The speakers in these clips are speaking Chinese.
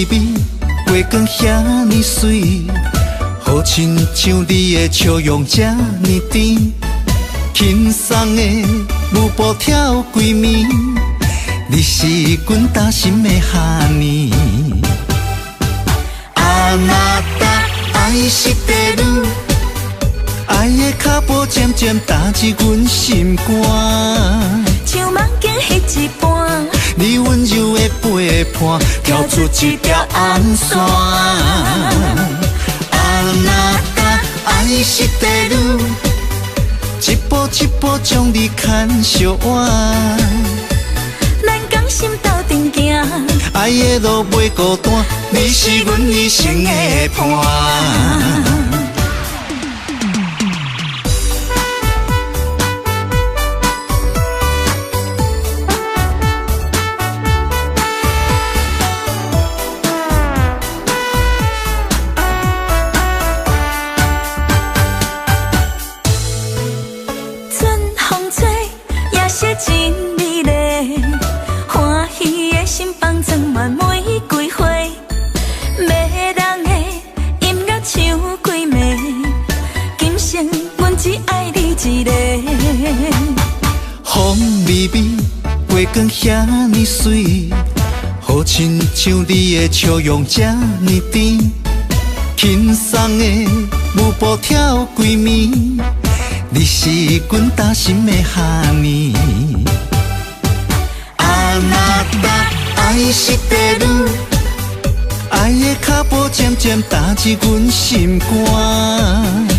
微微，月光遐尼水，好亲像你的笑容这呢甜，轻松的舞步跳几暝，你是阮打心的哈尼。啊那达爱是地女，爱的脚步渐渐打入阮心肝，像梦境迄一半，你温柔的陪伴，跳出一条红线。啊那达爱是地女，一步一步将你牵相挽，咱讲心斗阵行，爱的路袂孤单，你是阮一生的伴。风微微，月光遐尼水，好亲像你的笑容这呢甜，轻松的舞步跳几暝，你是阮打心的哈尼。啊那达爱是地女，爱的脚步渐渐打入阮心肝，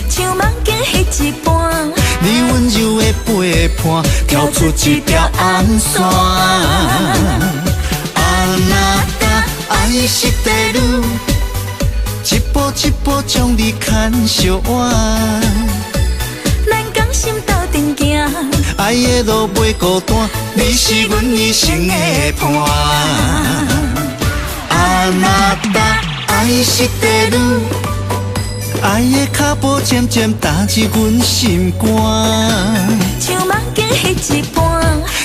像梦境迄一半，你温柔的陪伴，跳出一条红线。啊那达爱是地女，一步一步将你牵相挽，咱讲心斗阵行，爱的路袂孤单，你是阮一生的伴。啊那达爱是地女，爱的脚步渐渐打入阮心肝，像梦境迄一半，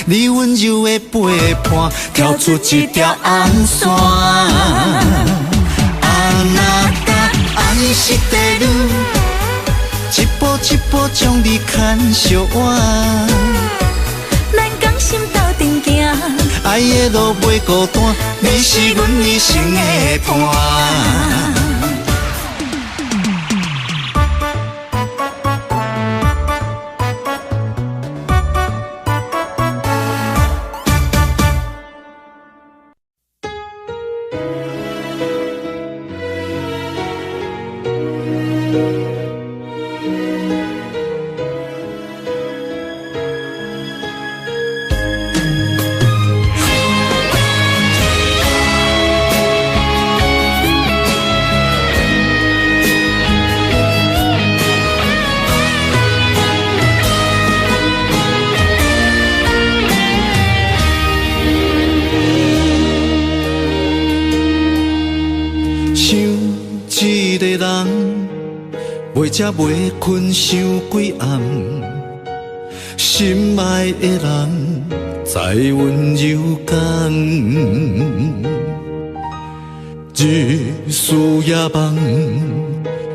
你温柔的陪伴，跳出一条红线。啊那达爱是地女，一步一步将你牵相挽，咱讲心斗阵行，爱的路袂孤单，你是阮一生的伴。袂食袂困想几暗，心爱的人在温柔间，日思夜梦，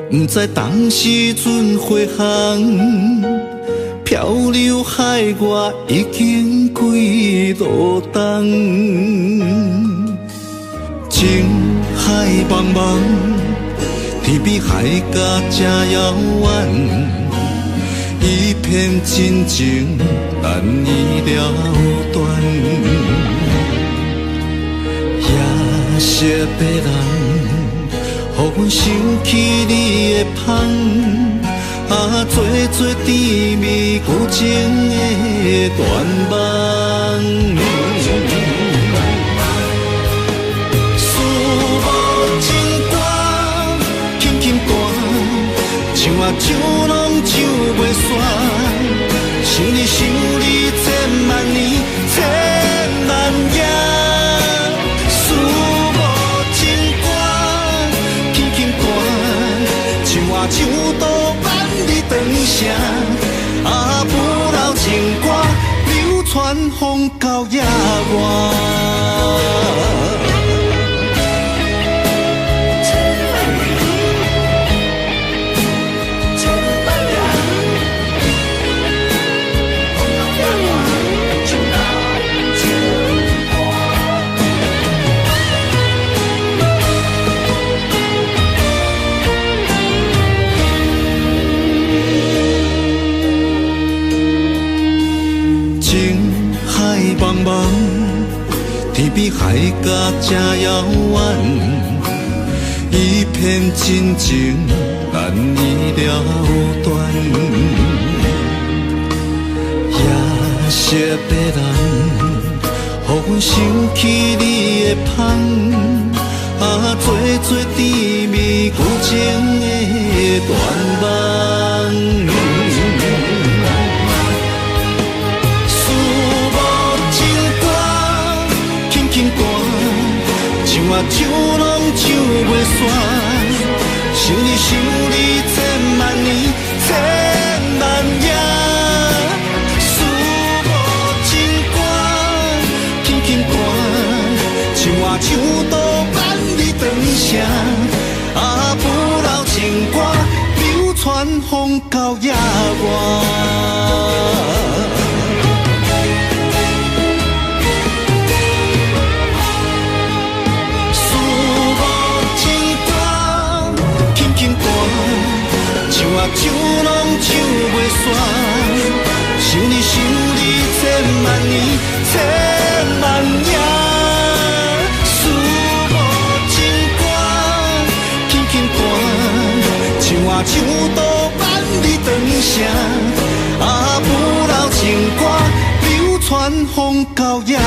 不知当时阵回航，漂流海外已经几路冬，情海茫茫。天比海角这遥远，一片真情难以了断。夜色的人，予阮想起你的香，做做甜蜜旧情的断梦。唱拢唱袂煞，想你想你千万年千万夜，思无情歌，轻轻弹，唱啊唱到万里长城，不老情歌流传风到野外。甲这遥远，一片真情难以了断。夜色迷人，予阮想起你的香，做甜蜜旧情的断梦。思慕情歌，轻轻弹，唱啊唱拢唱袂煞。想你想你千万年千万夜。思慕情歌，轻轻弹，唱啊唱到万里长城。不老情歌，流传风到野外。思慕情歌，轻轻弹，唱啊唱拢唱袂煞。想你想你千万年千万夜。唱到万里长城，不老情歌，流传风到野外。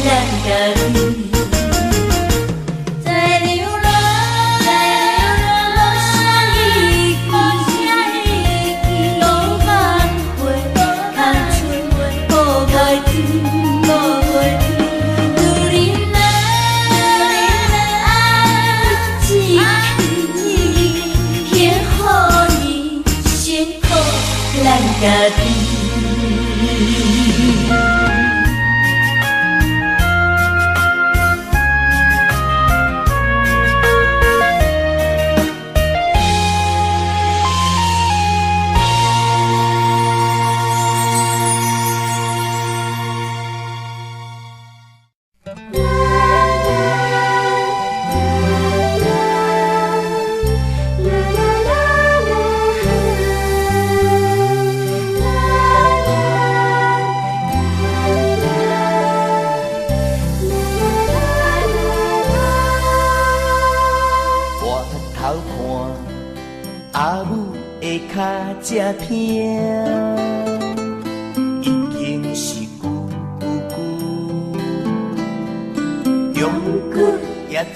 咱家己。在流浪，无啥意义，浪漫花，空春顾袂天，女人啊，一起献予伊，辛苦咱家己。这片已经是久，用骨也带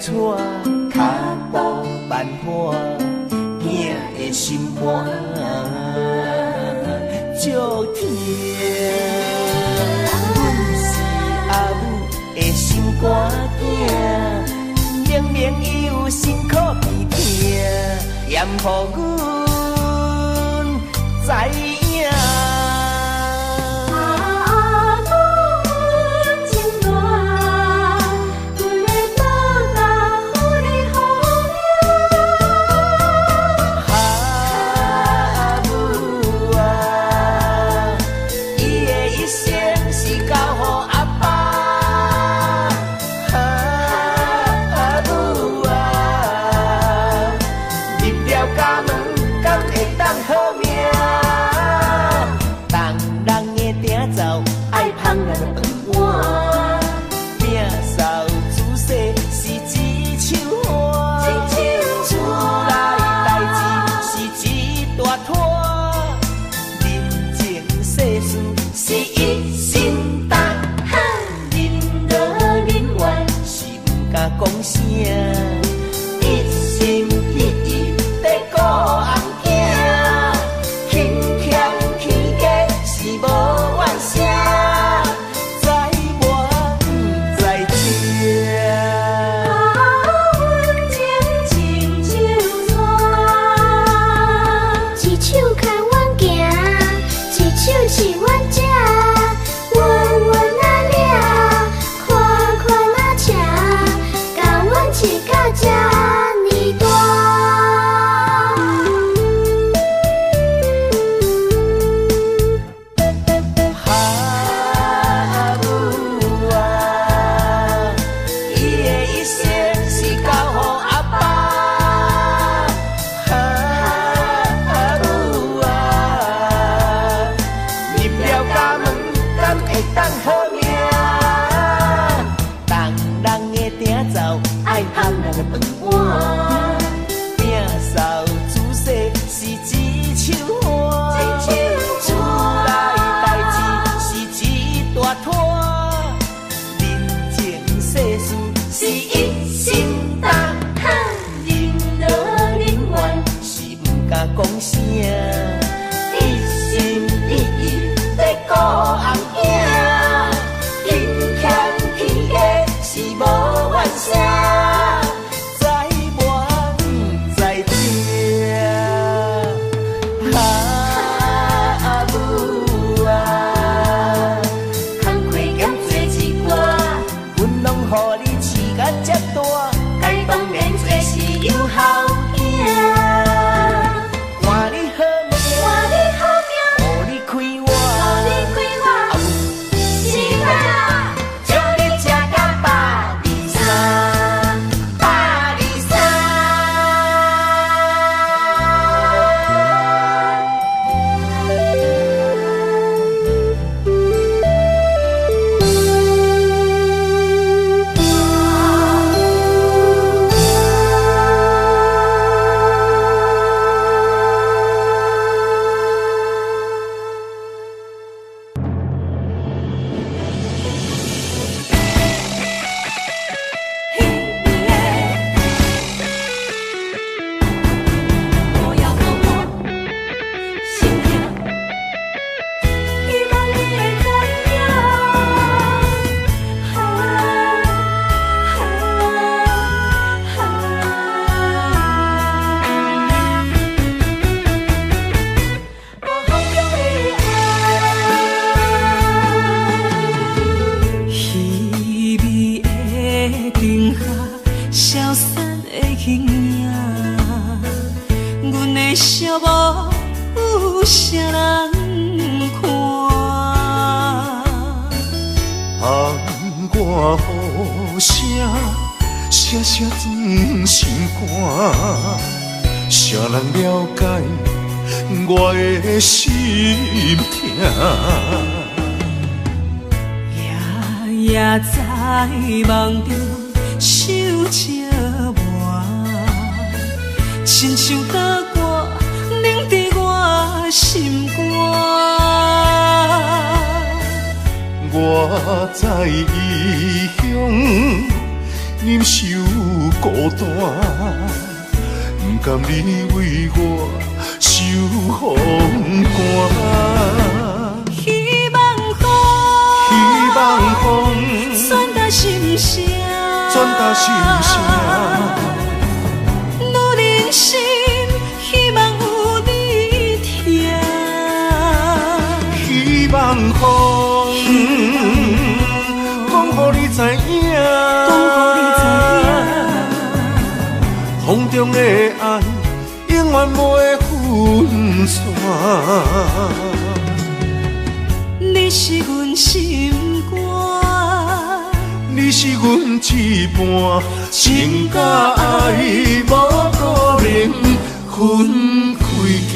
脚步慢缓，囝的心肝足疼。阮是阿母的心肝囝，明明伊有辛苦鼻涕，嫌予阮知影。阿母阮情热，阮的宝甲予你好命。阿母啊，伊的一生是交予阿爸。阿母啊，入了家门，敢会当好命？爱捧咱的饭碗，摒扫姿势是一手汗，厝内代志是一大摊，人情世事是一心担，忍劳忍怨是不敢讲声，一心一意在顾红囝，轻欠起价是无。爱捧咱的饭碗，摒扫姿势是一手汗，厝内代志是一大摊，人情世事是一心担，忍劳忍怨是不敢讲声，一心一意在顾红囝，轻欠起价是无怨声。啥人看？我雨声，声声钻心肝。谁人了解我的心痛？夜夜在梦中想这晚，亲像刀割凝在我心肝。我在异乡忍受孤单，不甘你为我受风寒。希望风传达心声，女人心希望有你听。希望风讲予你知影，风中的爱永远袂分散。你是阮心肝，你是阮一半，情甲爱无可能分开行。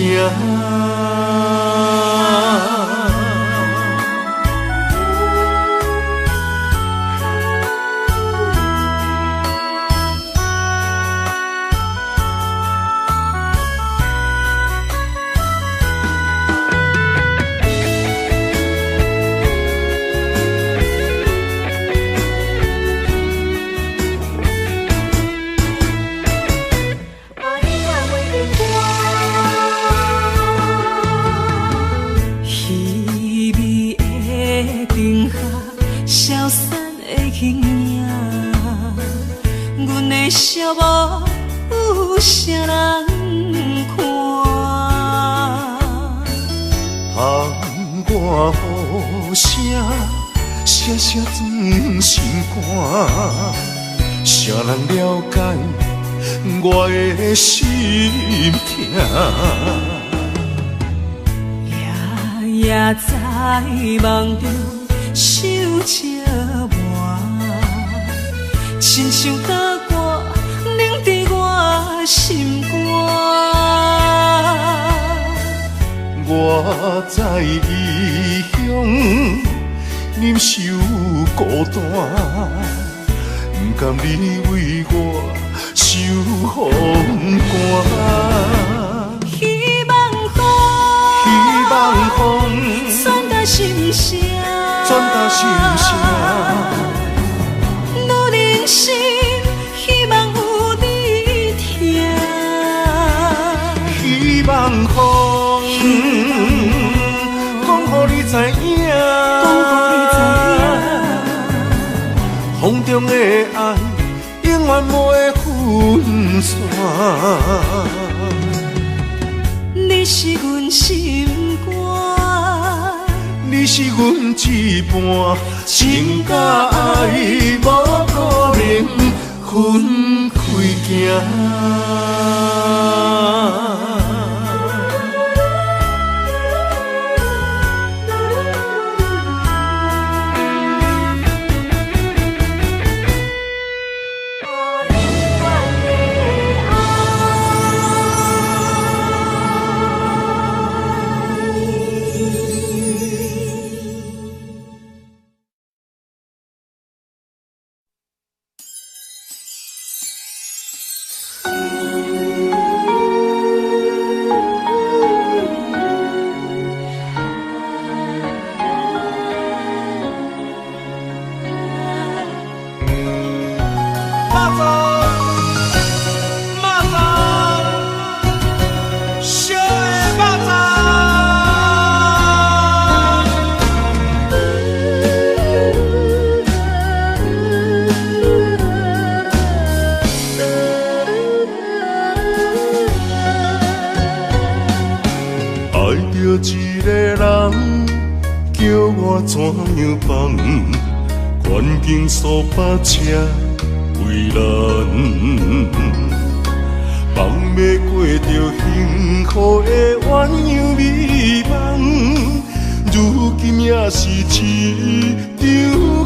笑无有啥人看？我雨声，声声钻心肝。谁人了解我的心痛？夜夜在梦中想这晚，亲像刀割凝在我心肝。我在异乡忍受孤单，不甘你为我受风寒。希望风传达心声，女人心希望有你听。希望风讲予你知影，风中的爱永远袂分散。你是阮心肝，你是阮一半，情甲爱无可能分开行。一个人叫我怎样放？关景数百车为难，梦要过着幸福的鸳鸯美梦，如今也是一场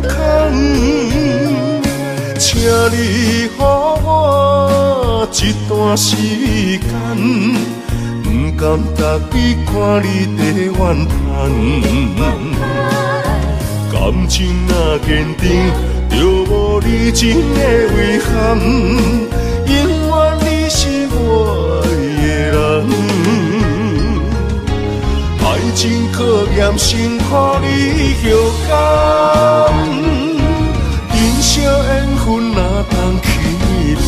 空。请你予我一段时间，不甘逐日看你在怨叹。感情若坚定，就无你真的遗憾。永远你是我的人，爱情考验辛苦你后甘，人生缘分哪通去放？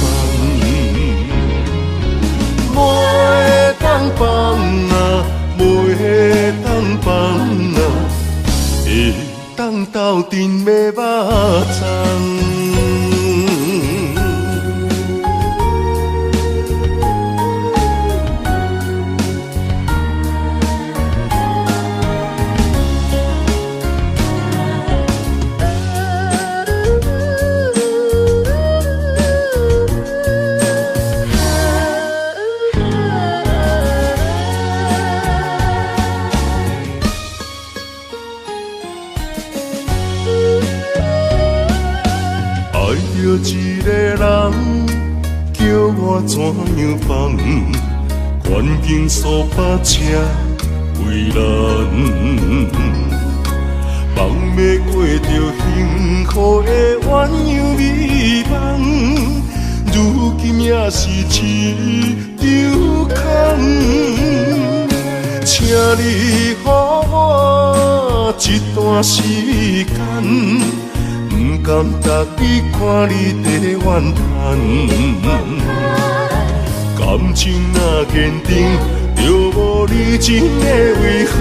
袂当放啊，袂当放啊，会当斗阵买肉粽。一个人叫我怎样放？环境所把车为难，梦要过着幸福的鸳鸯美梦，如今也是一场空。请你予我一段时间。不甘逐日看你在怨叹，感情若坚定，就无你真的遗憾。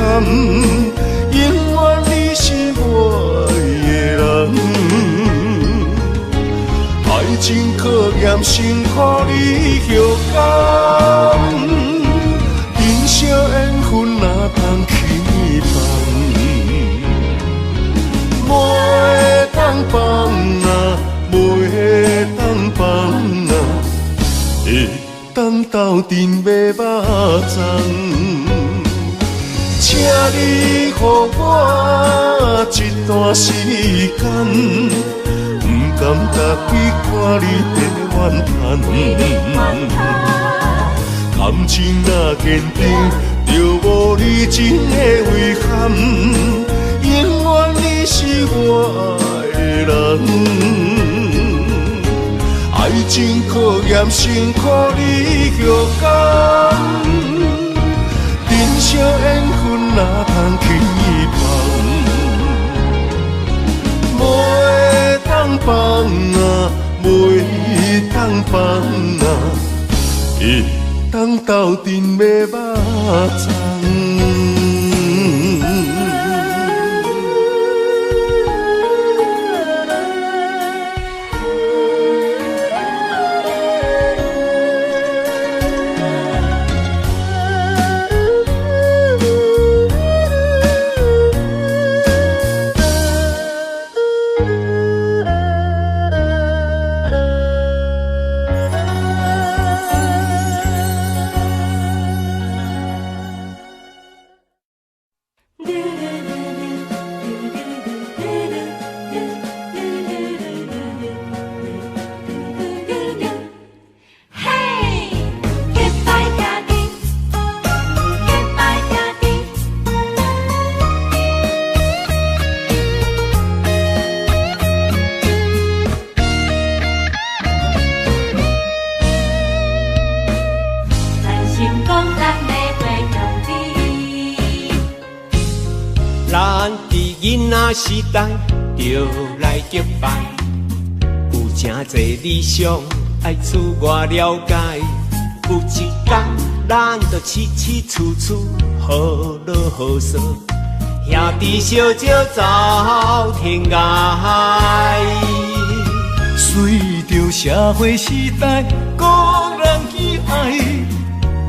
永远你是我的人，爱情考验辛苦你后甘，人生缘分哪通去放？袂当放啊，袂当放啊，会当斗阵买肉粽。请你予我一段时间，不甘逐日看你在怨叹。感情若坚定，就无你真的遗憾。永远你是我的人，爱情考验辛苦你后甘，人生缘分哪通去放？袂当放啊，袂当放啊，会当斗阵买肉粽。时代就来结拜，有真侪理想爱自我了解。有一天，咱就起起厝厝好乐好说，兄弟相招走天涯。随着社会时代，个人喜爱，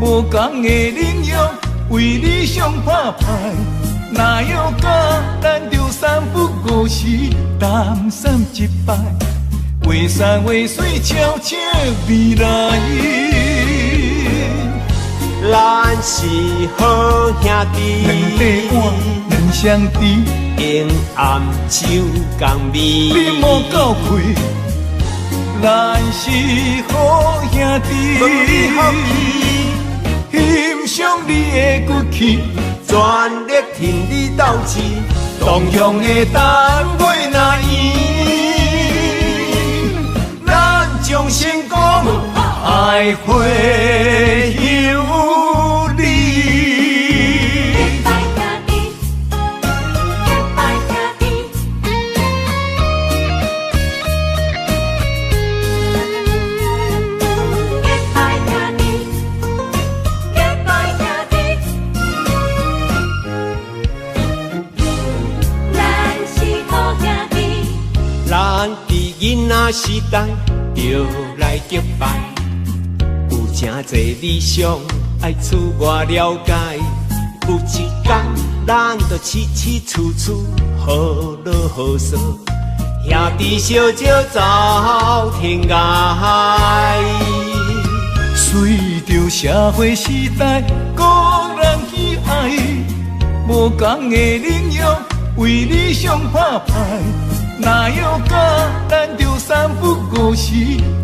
无同的领域为理想打牌。哪有甲咱着三不五时谈三一摆，画山画水悄悄未来。咱是好兄弟，两块碗两相知，用暗酒共味。你莫够气，咱是好兄弟，欣赏你的骨气，全力挺你斗志，同乡的单位若圆，咱将成功爱会有你。咱伫囡仔时代就来结拜，有真侪理想爱厝外了解。有一天，咱就起起厝厝好乐好说，兄弟相招走天涯。随着社会时代，个人喜爱，无同的领域为理想拍牌。哪有甲咱着三不五时，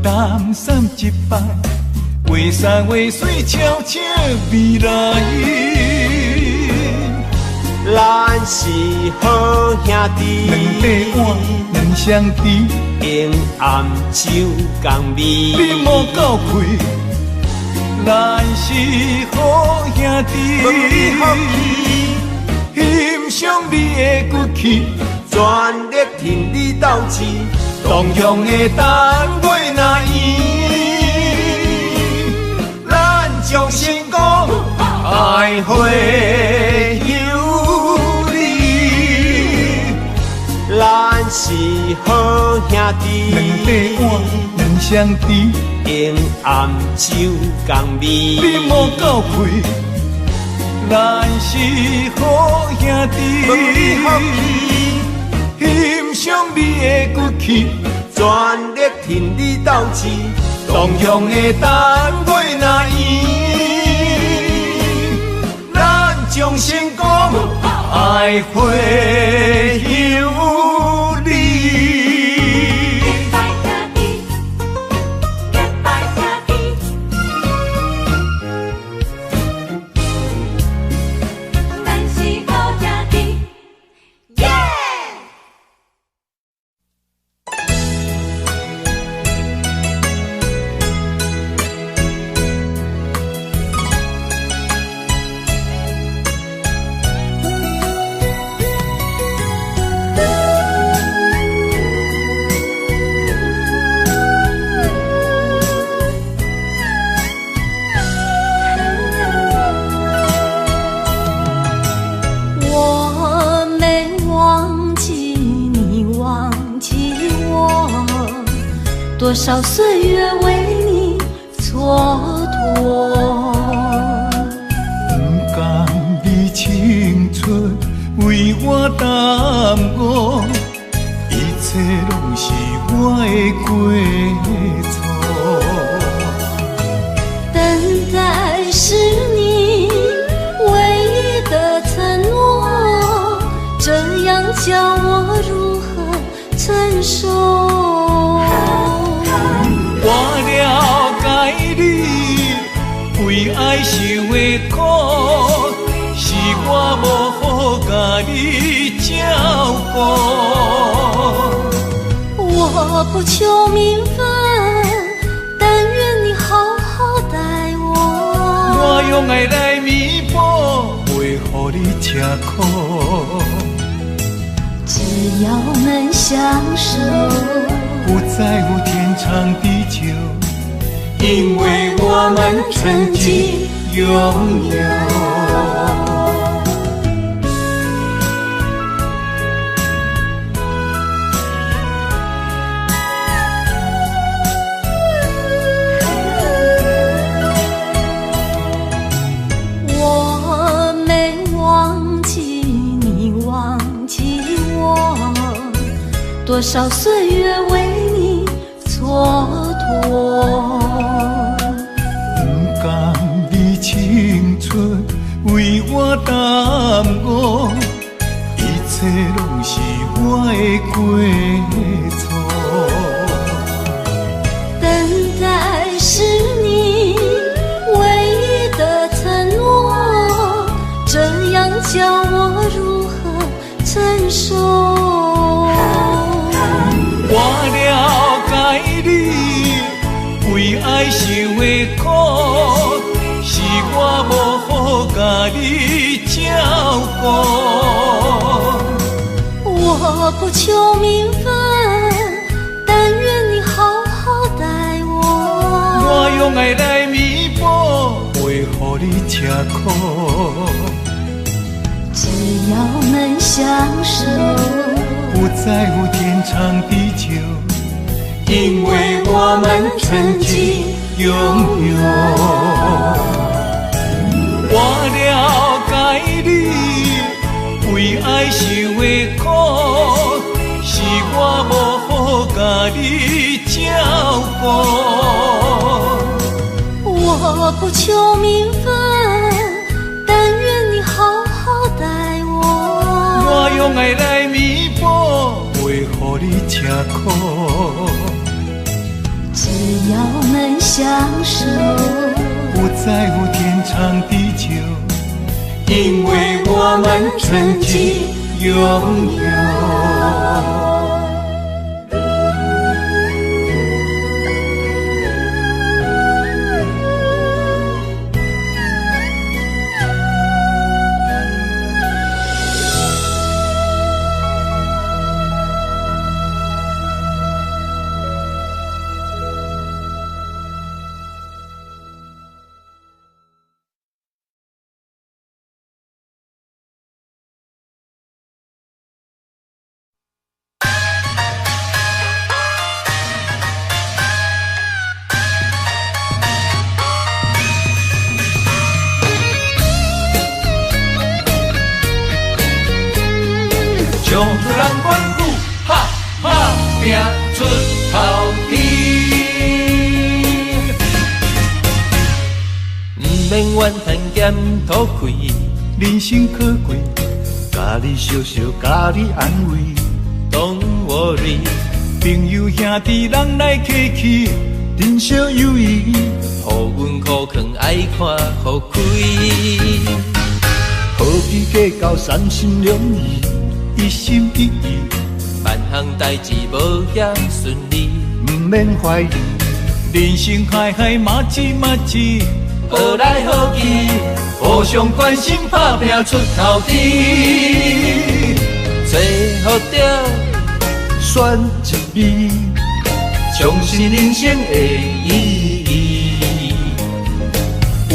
谈三一摆，画山画水，悄悄未来。咱是好兄弟，两块碗两相知，用暗酒共味。你莫够气，咱是好兄弟，欣赏你的骨气，全力挺你斗志，同乡的单位若圆，咱将成功爱会有你。咱是好兄弟，两块碗两相知，用暗酒共味。你莫够气，咱是好兄弟，欣赏你的骨气，全力挺你斗志，同乡的单位若圆，咱将成功爱会有你。多少岁月为你蹉跎，不甘你青春为我耽误，一切拢是我的过错。等待是你唯一的承诺，这样叫我如何承受？我了解你为爱受的苦，是我无好甲你照顾。我不求名分，但愿你好好待我。我用爱来弥补，袂予你吃苦。只要能相守，不在乎天长地久，因为我们曾经拥有。我没忘记你忘记我，多少岁月为你蹉跎。不甘你青的过错。等待是你唯一的承诺，这样叫我如何承受？我了解你为爱受的苦，是我无好甲你照顾。我不求名分，但愿你好好待我。我用爱来弥补，袂予你吃苦。只要能相守，不在乎天长地久，因为我们曾经拥有。我了解你为爱受的苦，是我无好甲你照顾。我不求名分，但愿你好好待我。我用爱来弥补，袂予你吃苦。只要能相守，不在乎天长地久，因为我们曾经拥有。将出人关顾，哈哈拼出头天。不免怨叹咸土开，人生可贵，甲你笑笑，甲你安慰。Don't worry，朋友兄弟人来客去，珍惜友谊，互阮苦劝爱看互开。好比计较三心两意。一心一意，万项代志无遐顺利，不免怀疑。人生海海马子马子，好来好去，互相关心，打拼出头天。找好着选一味，重视人生的意义。有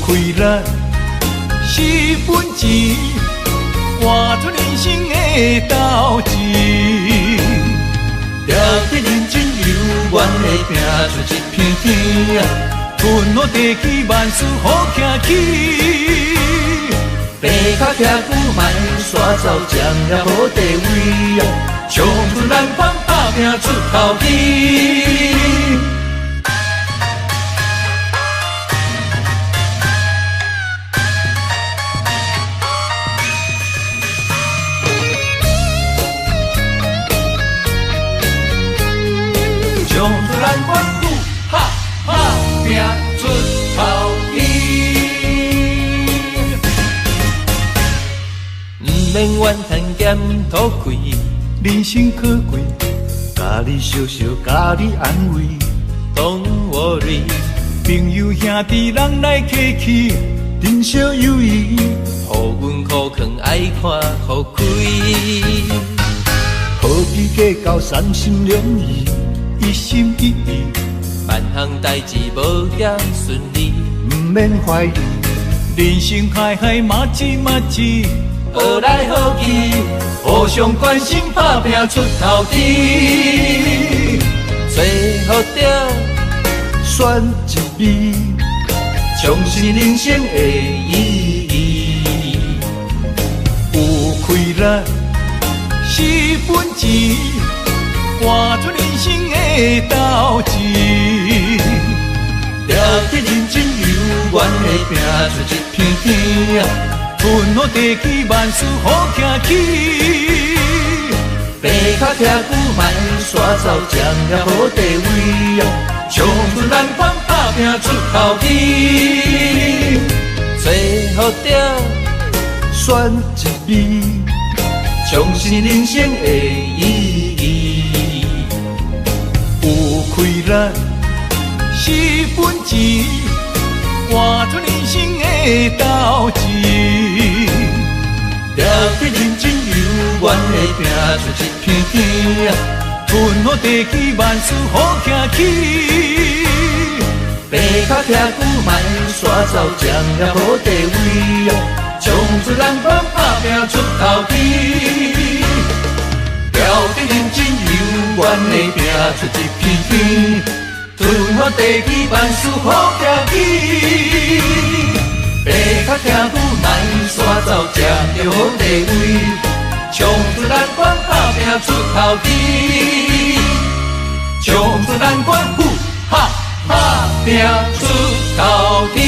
开咱4分钱。活出人生的斗志，抓紧认真有愿的拼出一片天啊！春落地起，万事好行起。爬脚徛久，莫煞走，占了好地位啊！冲出南方，打拼出头天。将出咱关顾，哈哈拼出头天。不免怨叹咸土开，人生可贵，甲你笑笑，甲你安慰。Don't worry，朋友兄弟人来客去，珍惜友谊，互阮苦劝爱看互开。好比计较三心两意。一心一意，万项代志无遐顺利，不免怀疑。人生海海马子马子，好来好去，互相关心，打拼出头天。找好着选一味，重视人生的意义。有开咱4分钱。活出人生的斗志，抓紧认真有愿的拼出一片天啊！春落地起，万事好行起。爬白脚骑牛慢刷走，占了好地位啊！冲出咱款打拼出头天，最后着选一味，重视人生的意义。有开咱4分钱，换出人生的斗志。了得认真有缘的拼出一片天啊，吞好地气，万事好行起。白脚骑牛慢刷走，占了好地位啊，冲出人款打拼出头天。了得认真有缘的拼出一片天，吞好地气，万事好行起。白脚骑牛慢刷走，占着好地位，冲出咱款打拼出头天，冲出咱款哈打拼出头天。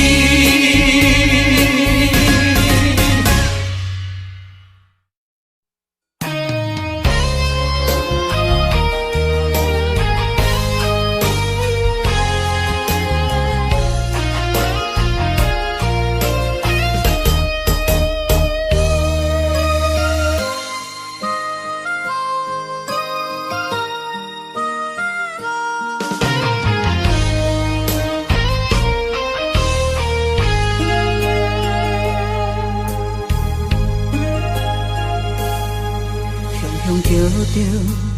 着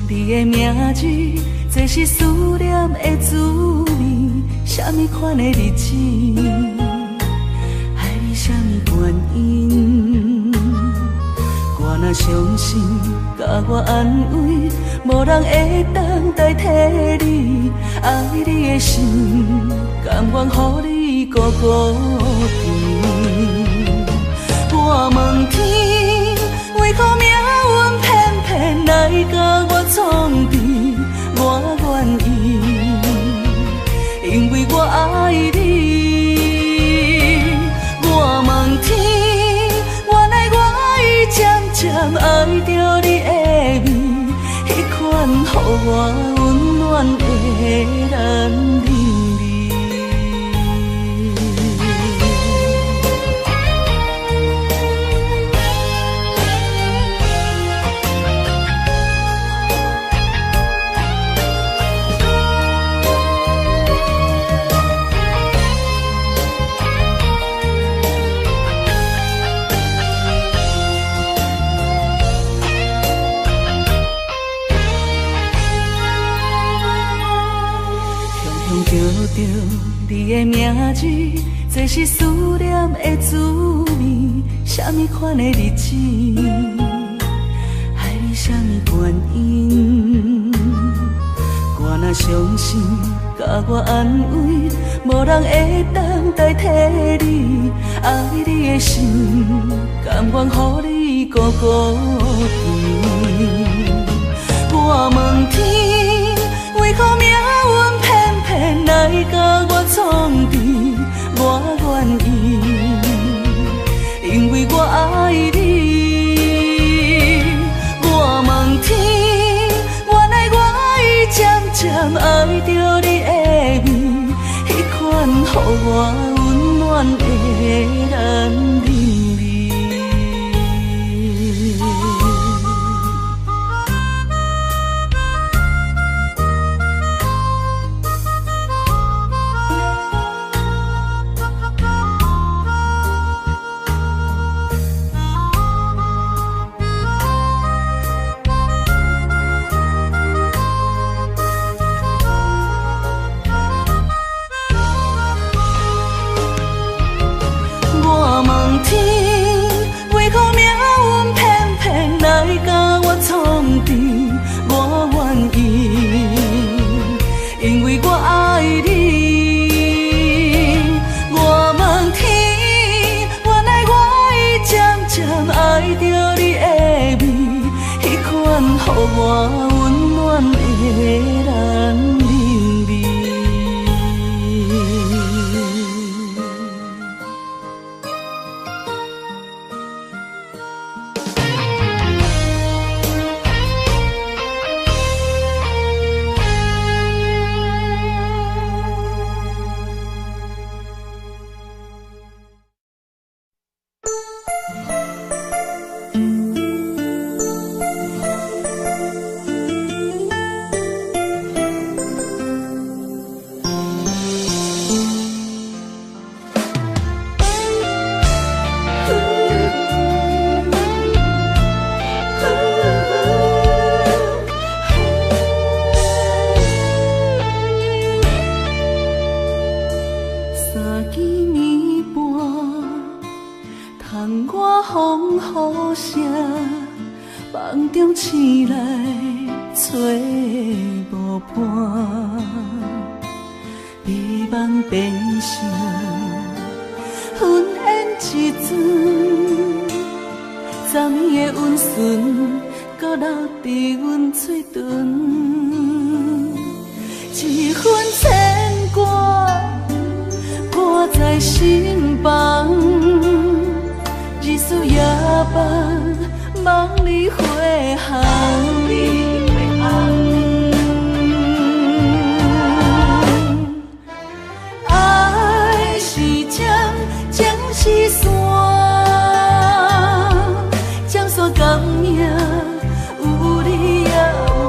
你的名字，这是思念的滋味。什么款的日子，爱你什么原因？我若伤心，甲我安慰，无人会当代替你。爱你的心，甘愿予你孤孤甜。我问天，为何命运偏偏来甲我创治？我愿意，因为我爱你。我问天，原来我已渐渐爱着你的美，迄款予我温暖的男人。叫着你的名字，这是思念的滋味。什么款的日子，爱你什么原因？我若伤心，甲我安慰，无人会当代替你。爱你的心，甘愿予你孤孤甜。我问天，为何命运偏偏来甲我创治？我愿意，因为我爱你。我问天，原来我已渐渐爱着你的美，迄款予我温暖的男人。我问醒来找无伴，美梦变成云烟一阵，昨暝的温顺，搁留伫阮嘴唇，一份牵挂挂在心房，日思夜梦，梦里回航。爱是江，江是山，江山甘命，有你也有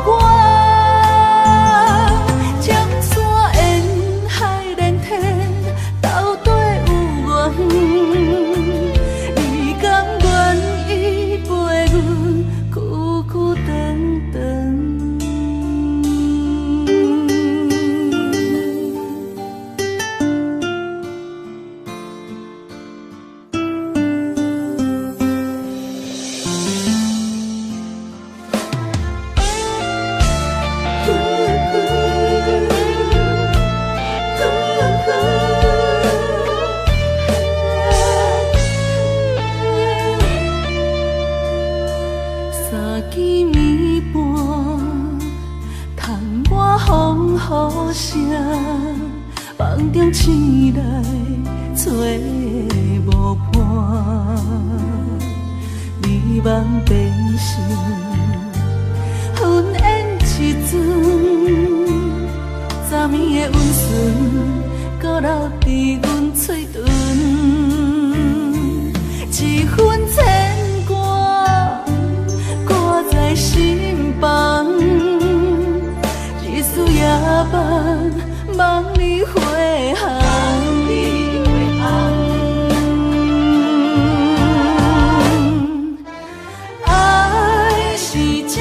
我。江山沿海连天，斗底有缘。你甘愿意陪阮久久长长？三更暝半，窗外风雨声，梦中醒来找无伴，美梦变成云烟一阵，昨暝的温顺，搁留伫阮嘴唇，一份牵挂挂在心房，日思夜梦，梦里回航。爱是江，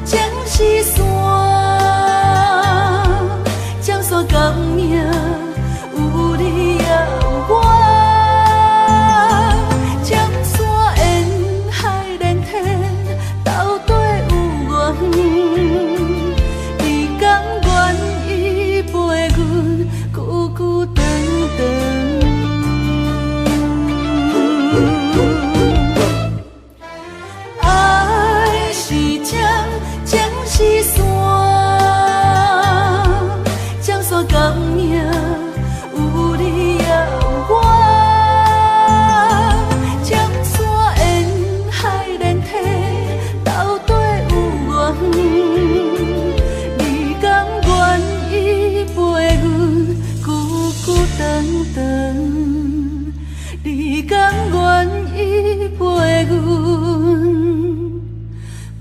江是山，江山甘命，有你也有我。江山沿海连天，斗底有缘。你甘愿意陪阮久久长长？爱是江，江是山，江山甘命，有你也有我。江山沿海连天，斗底有缘。你甘愿意陪阮久久长长？你甘愿意陪阮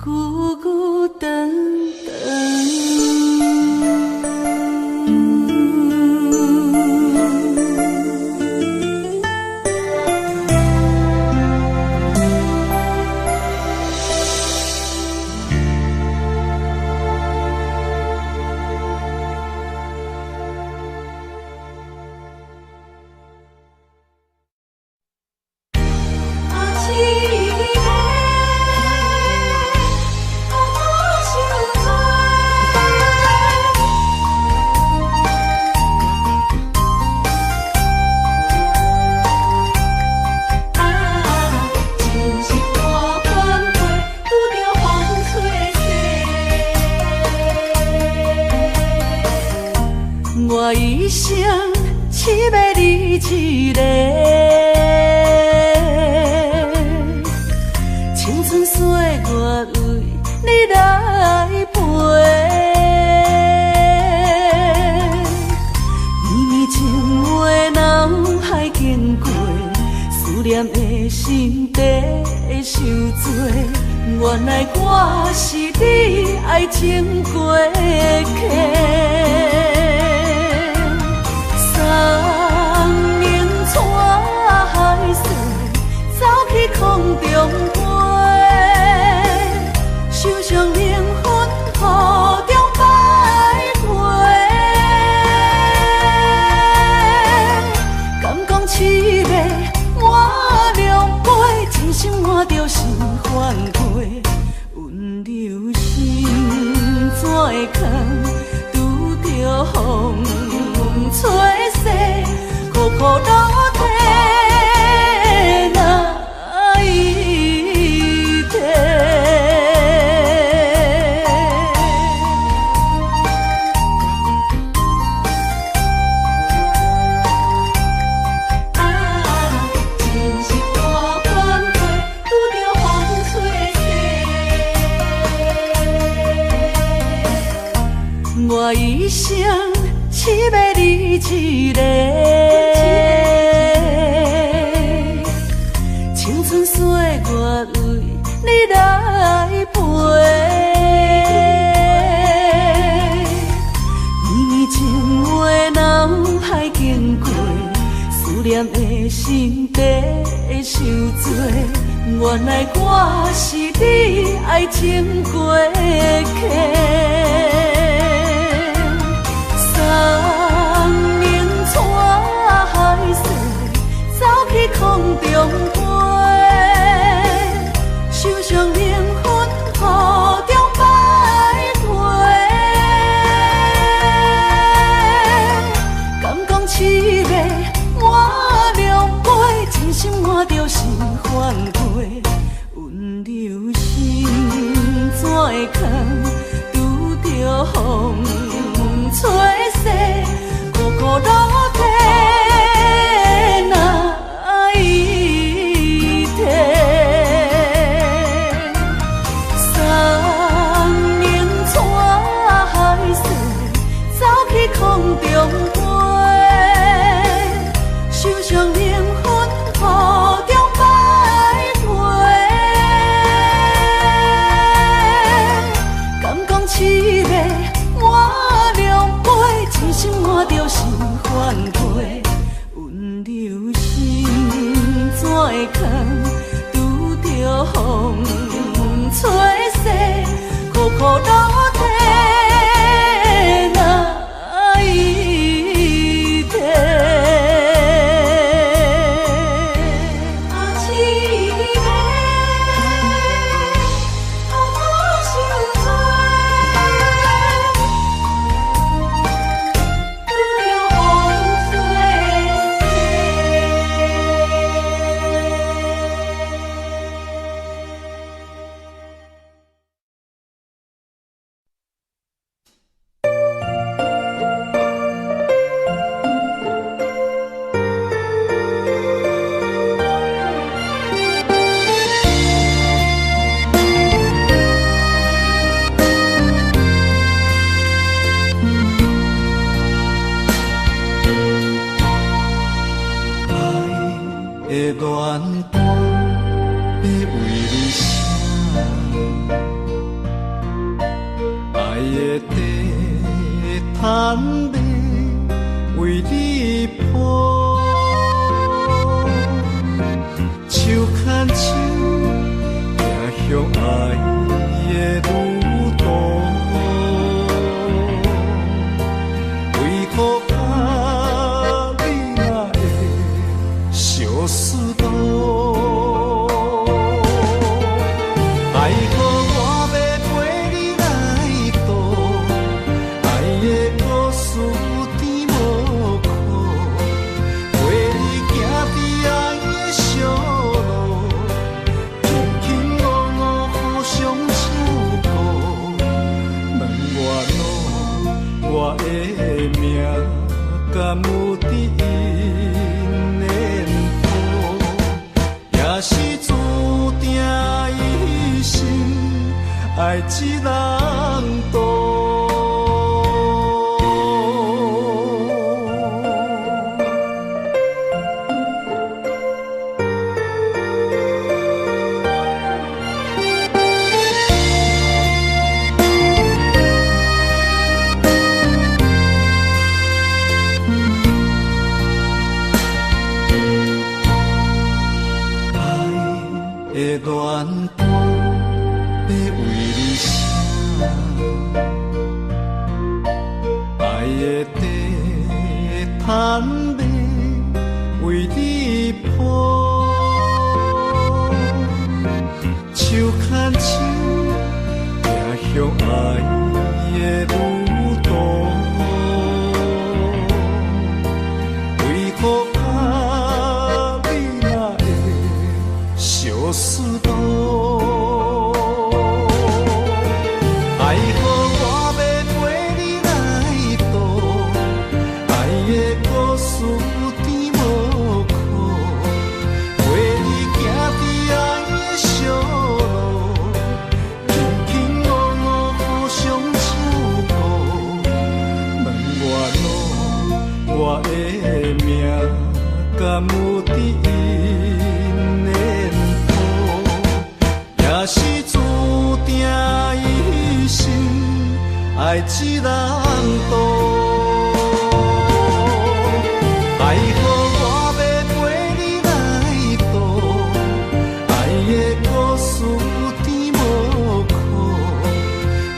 久久长长？我一生只要你一个，青春岁月为你来陪。绵绵情话脑海经过，思念的心底会受罪。原来我是你爱情过客。三明带海水，走去空中飞，受伤灵魂雨中徘徊。敢讲凄美满凉杯，真心换着心反悔，温柔风吹逝，苦苦落地哪一天？我一生只要你一个，青春岁月为你来陪。绵绵情话脑海经过，思念的心底受罪。原来我是你爱情过客。三明带海水，走去空中飞，受伤灵魂雨中徘徊。敢讲凄美满两杯，真心换着心反悔。温柔心怎会空，拄着风吹逝，苦苦落地哪一天？三明带海水，走去空中飞，受伤灵魂雨中徘徊。敢讲凄美满两杯，真心换着心反悔。温柔心怎会空，拄着风吹逝，苦苦落地哪一天？向爱的路途。我的命敢有伫因缘谱，也是注定一生爱一人渡。爱好我要陪你来渡，爱的故事有甜无苦，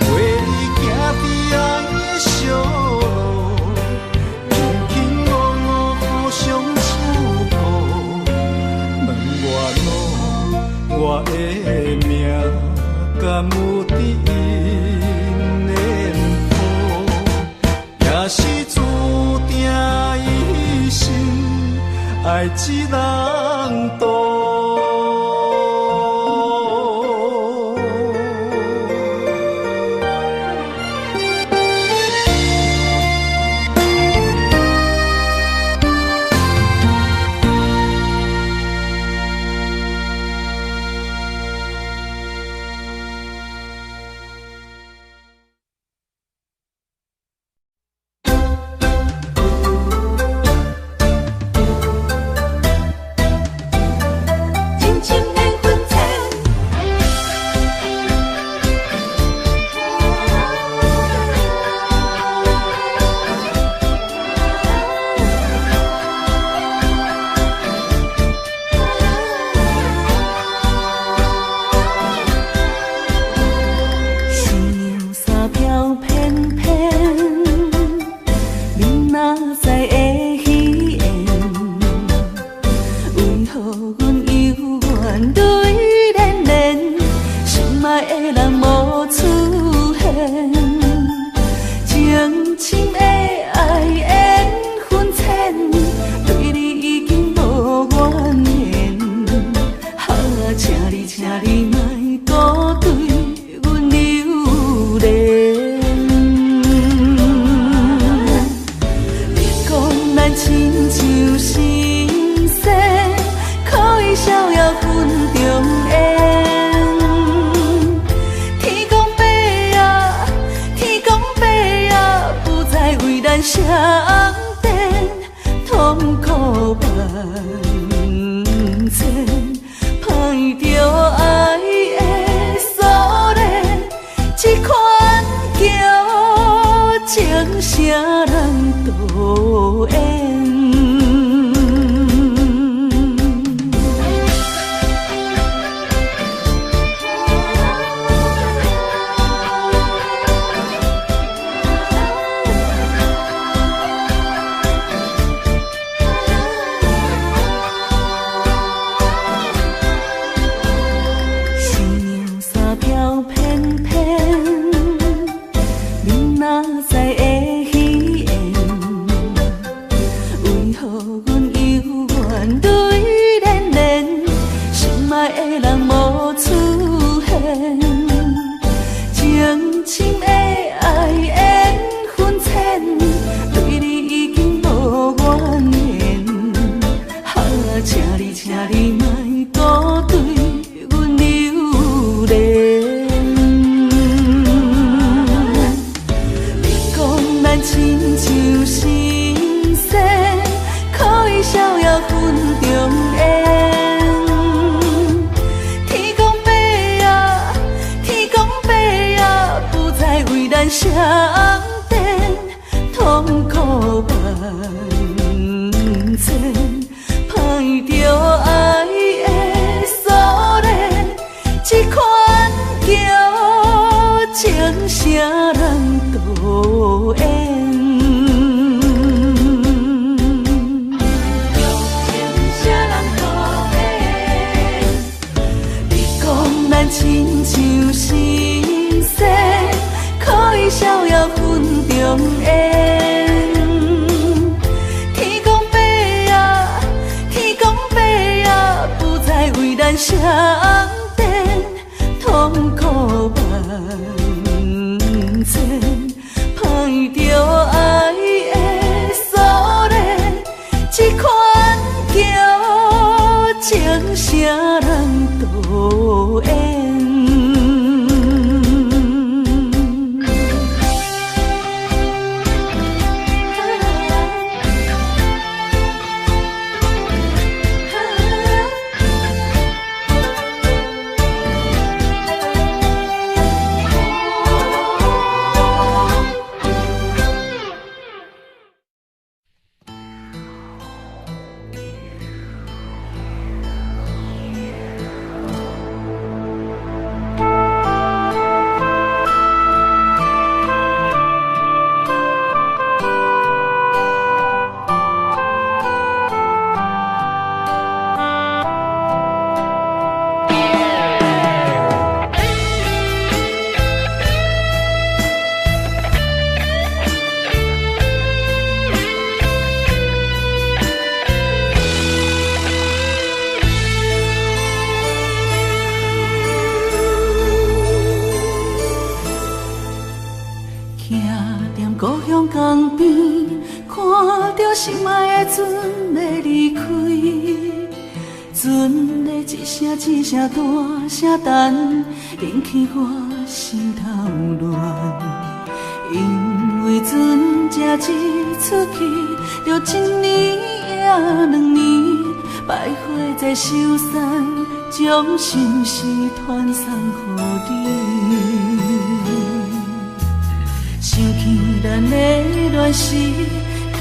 陪你行伫爱的小路，轻轻落落互相守护。问我的命敢有伫因缘谱，也是注定一生爱一人渡。江边，看着心爱的船要离开，船的一声一声大声等，引起我心头乱。因为船才一出去，就一年也2年，百花在收山，将心事传送予你。想起咱的恋时，牵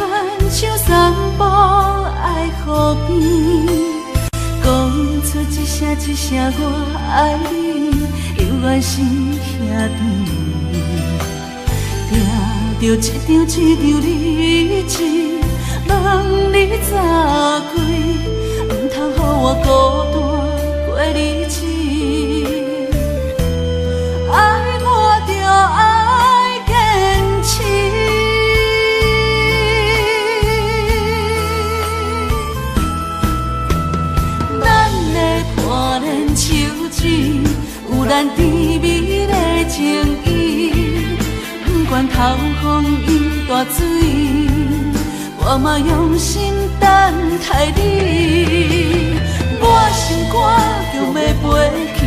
手散步爱河边，讲出一声一声我爱你，犹原是兄弟。听着一张一张日子，问你早归，唔通予我孤单过日子。爱我就爱坚持，咱的伴恋手指，有咱甜蜜的情意。不管透风涌大水，我嘛用心等待你。我心肝强要飞去，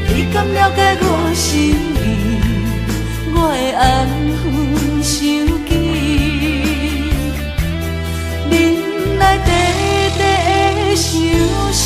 你敢了解我心意？我的安分守己，忍耐短短的相思。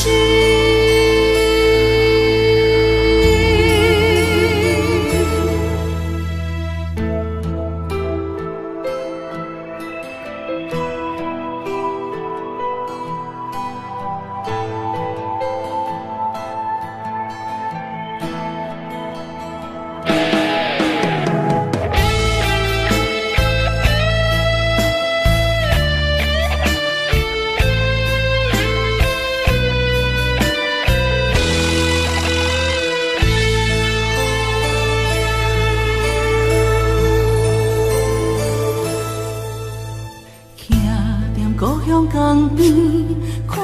江边，看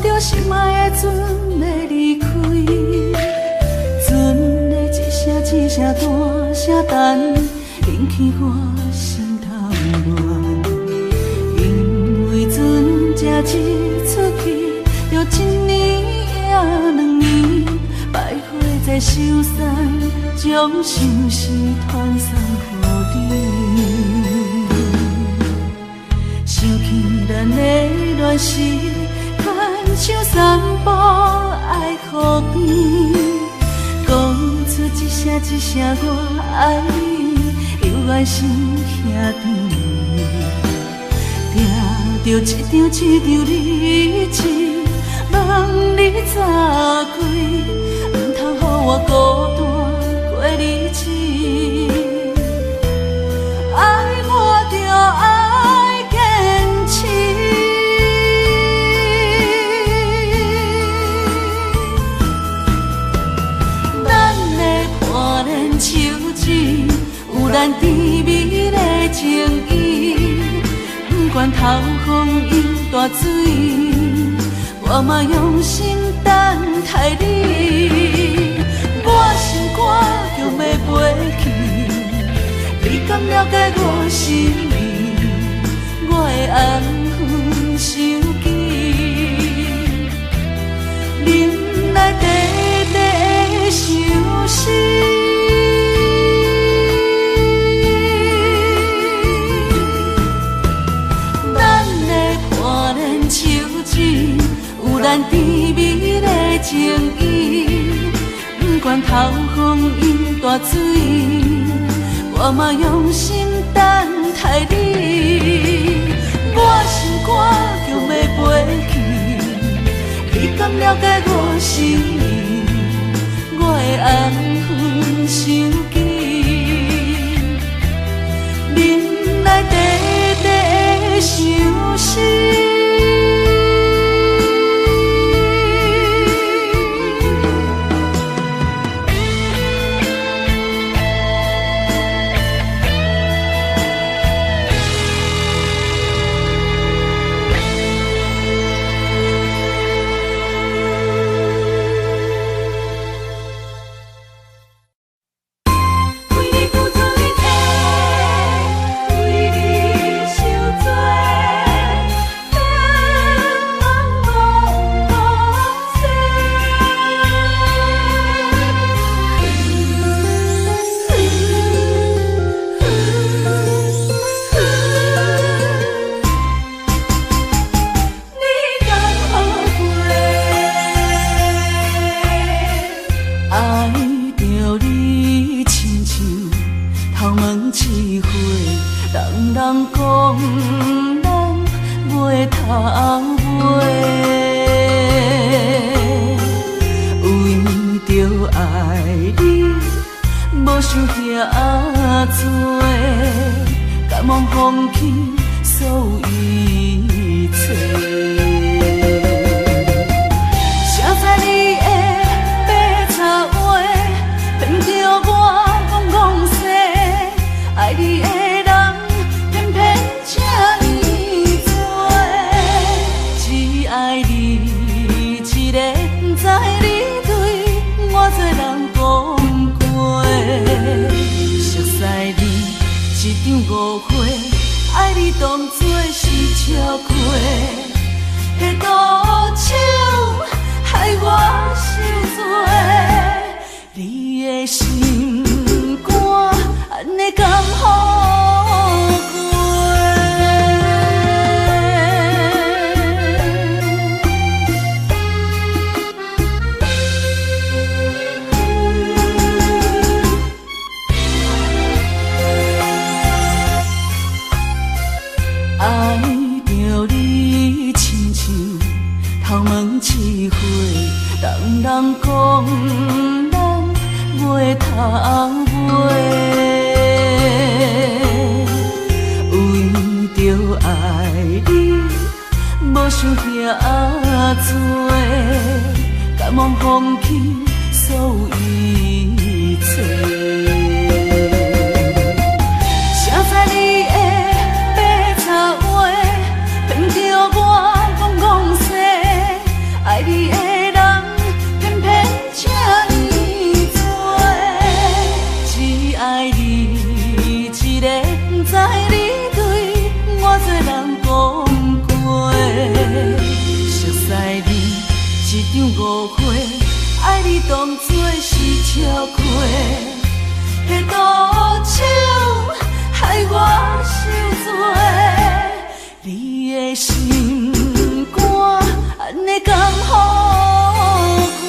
着心爱的船要离开，船的一声一声大声等，引起我心头乱。因为船才一出去，就1年也2年，百花在收山，将心事传送予你。想起咱的恋时，牵手散步爱河边，讲出一声一声我爱你，犹原是兄弟。听着一张一张日子，问你早归，唔通予我孤单过日子。爱我就爱坚持，咱的伴恋手指，有咱甜蜜的情意。不管透风涌大水，我嘛用心等待你。我心肝强要飞去，你敢了解我心意？我的安分守己，忍耐短短的相思。有咱甜蜜的情意，不管透风涌大水，我嘛用心等待你。我心肝强要飞去，你敢了解我心意？我的安分守己，忍耐短短的相思。为讲咱袂通袂，为着爱你，无想遐多，甘愿放弃所有一切。爱你的人偏偏这呢多，只爱你一个，不知你对偌多人讲过。熟悉你一场误会，爱你当作是笑话，迄刀手害我受罪，你的心肝。安尼甘好过？爱着你亲像头毛刺花，人人讲咱袂通袂。爱你，无想遐多，甘愿放弃所有一切。谁知你的白插话，骗着我讲西，爱你的人偏偏这呢多，只爱你一个，不知你。偌多人讲过，熟悉你一场误会，爱你当作是笑话，迄刀手害我受罪，你的心肝安尼甘好过？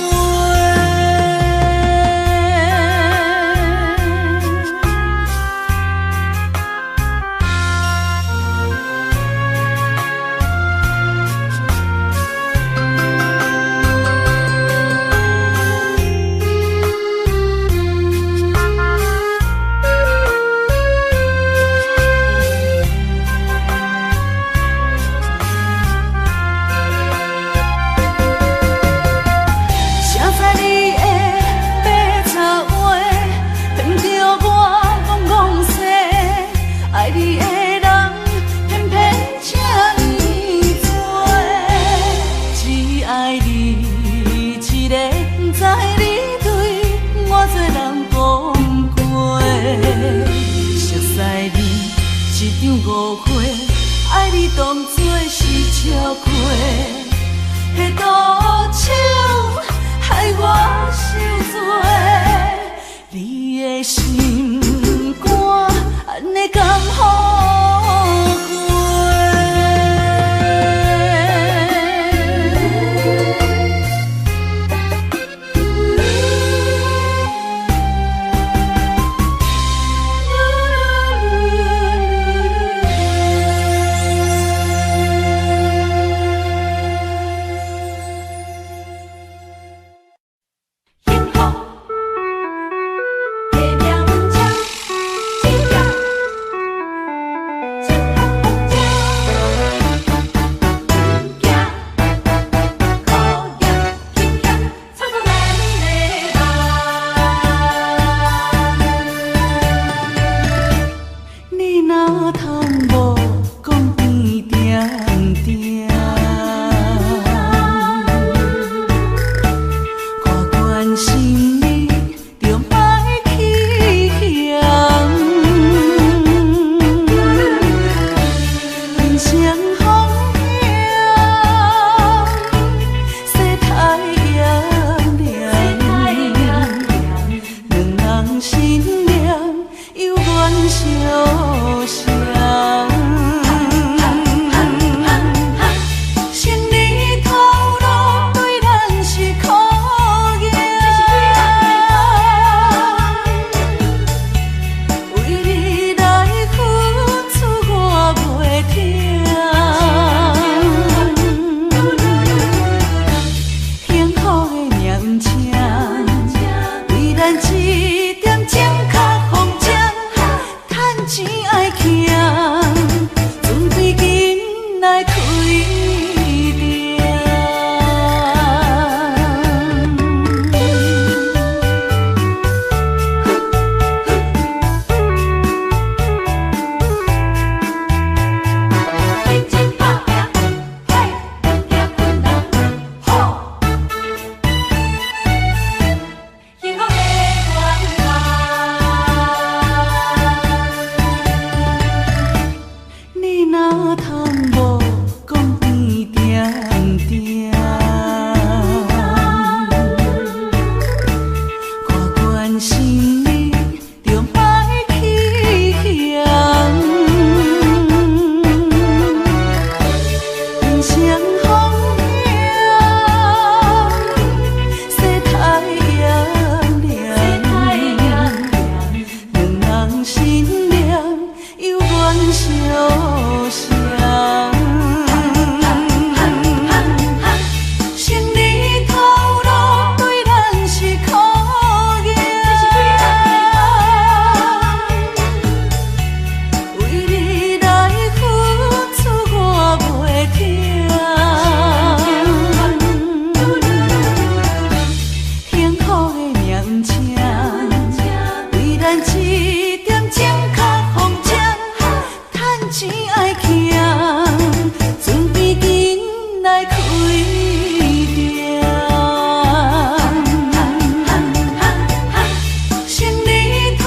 误会，爱你当作是笑话，迄刀手害我受罪，你的心肝安尼甘好过？爱行，准备紧来开店。生理头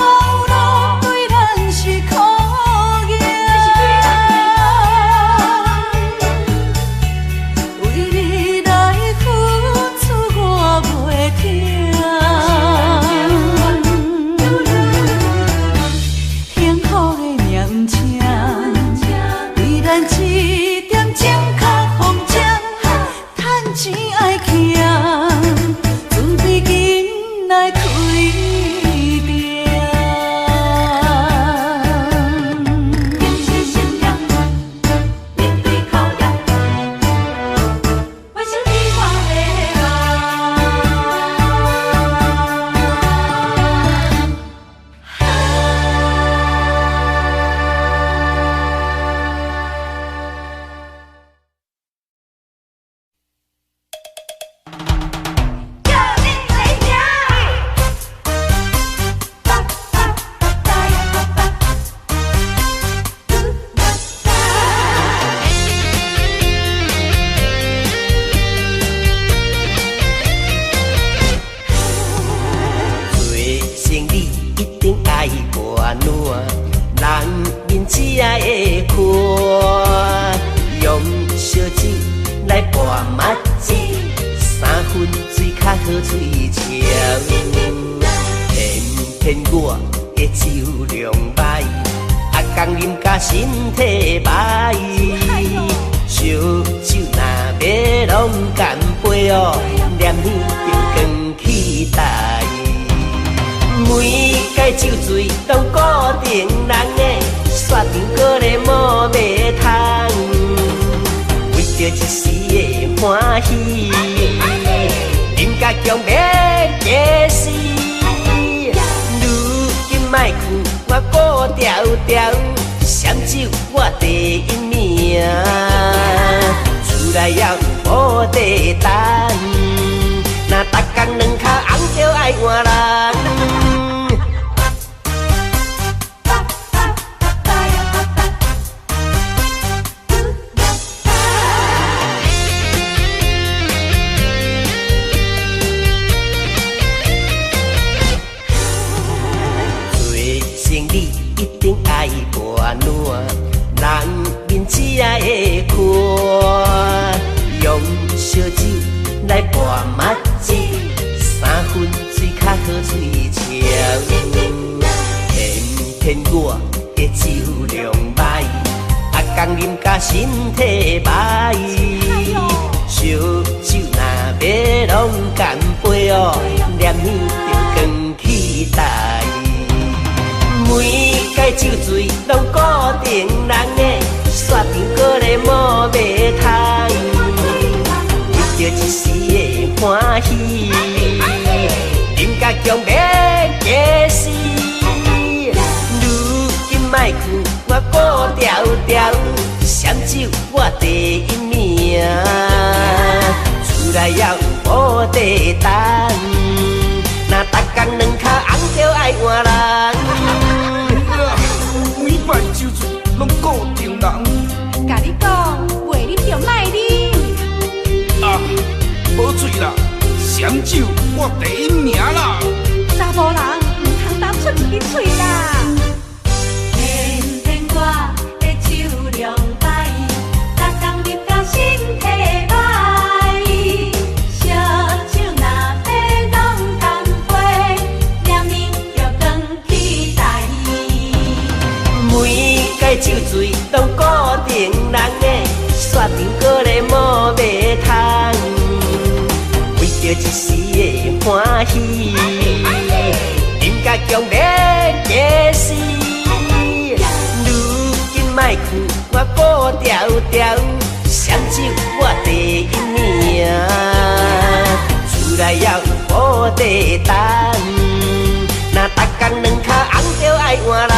路对咱是考验，为你来付出我袂停。幸福的命不请，为咱一点钟较风筝，趁钱爱行，准备紧来开店。天时善良，面对考验，完成你我的做生意一定爱博暖，人面只爱会看，用烧酒来拌麻糍，3分水较好水清。偏我的酒量歹，讲啉甲身体歹。烧酒若要拢干杯哦，念起就光起台。每届酒醉拢固定人的，雪场搁咧无卖通，为着一时的欢喜，啉甲强要假死。如今莫劝我顾条条，闪酒我第一名，厝内也有无地等，若逐工两脚红就爱换人。生意一定爱博暖，人面只爱会看，用烧酒来拌麻糍，3分水较好水清。偏我的酒量歹，讲啉甲身体歹。烧酒若要拢干杯哦，念起就光起台。每届酒醉拢固定人的，雪场搁咧无卖通，为着一时的欢喜，啉甲强要假死。如今莫劝我顾条条，闪酒我第一名，厝内也有无地等，若逐工两脚红就爱换人。每摆酒醉拢固定人，甲你讲，袂啉就莫啉。啊，无醉啦，闪酒我第一名啦。查甫人唔通担出一支嘴啦。偏我的酒量歹，逐工啉甲身体歹。烧酒若要拢干杯，念你就光起台。每届酒醉拢固定人的，雪场搁咧无卖通，为着一时的欢喜，啉甲强要假死。如今莫劝我顾条条，闪酒我第一名，厝内也有无地等，若逐工两脚红就爱换人。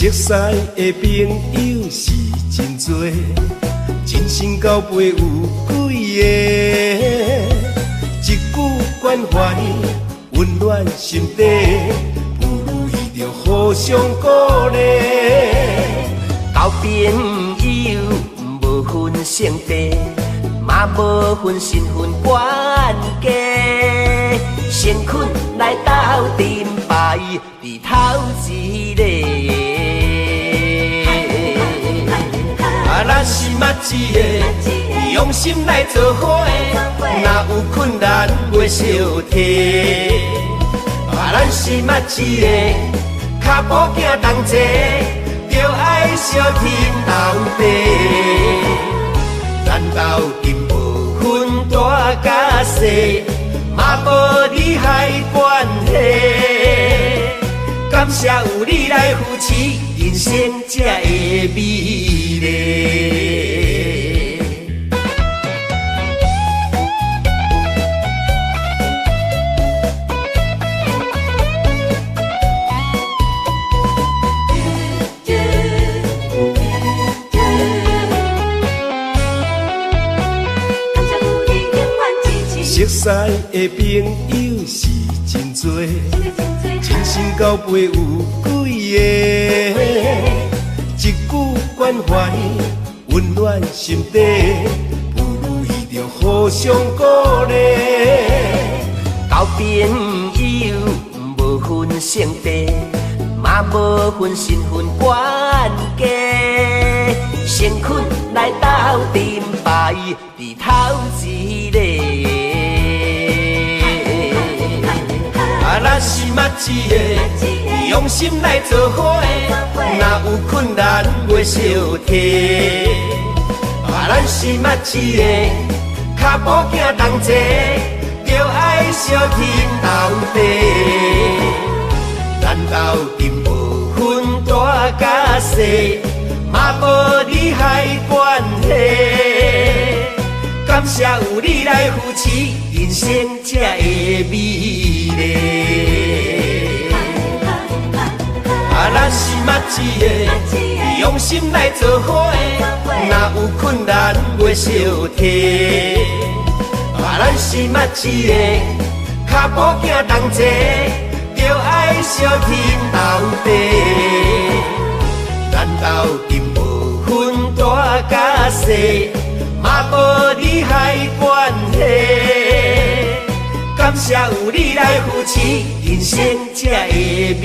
熟悉的朋友是真多，真心交陪有几个？一句关怀温暖心底，不如意着互相鼓励。交朋友无分性别，嘛无分身份关系，先困来斗阵牌，伫头一个。咱是嘛一个，用心来做伙，若有困难袂小提。咱是嘛一个，脚步行同齐，着爱相挺斗地。咱斗阵无分大甲细，嘛无利害关系。感谢有你来扶持，人生才会美丽。熟悉的朋友是真多，真心交陪有几个？一句关怀温暖心底，不如意着互相鼓励。交朋友无分性别，嘛无分身份关系，先困来斗阵牌，伫头一个。咱是嘛一个，用心来做伙，若有困难袂小提。咱是嘛一个，脚步行同齐，着爱相挺斗地。咱斗阵无分大甲细，嘛无利害关系。感谢有你来扶持，人生才会美丽。咱是嘛一个，用心来做伙，若有困难袂小提。咱是嘛一个，脚步行同齐，着爱相挺斗地。咱斗阵无分大甲细，嘛无利害关系。感谢有你来扶持，人生才会美。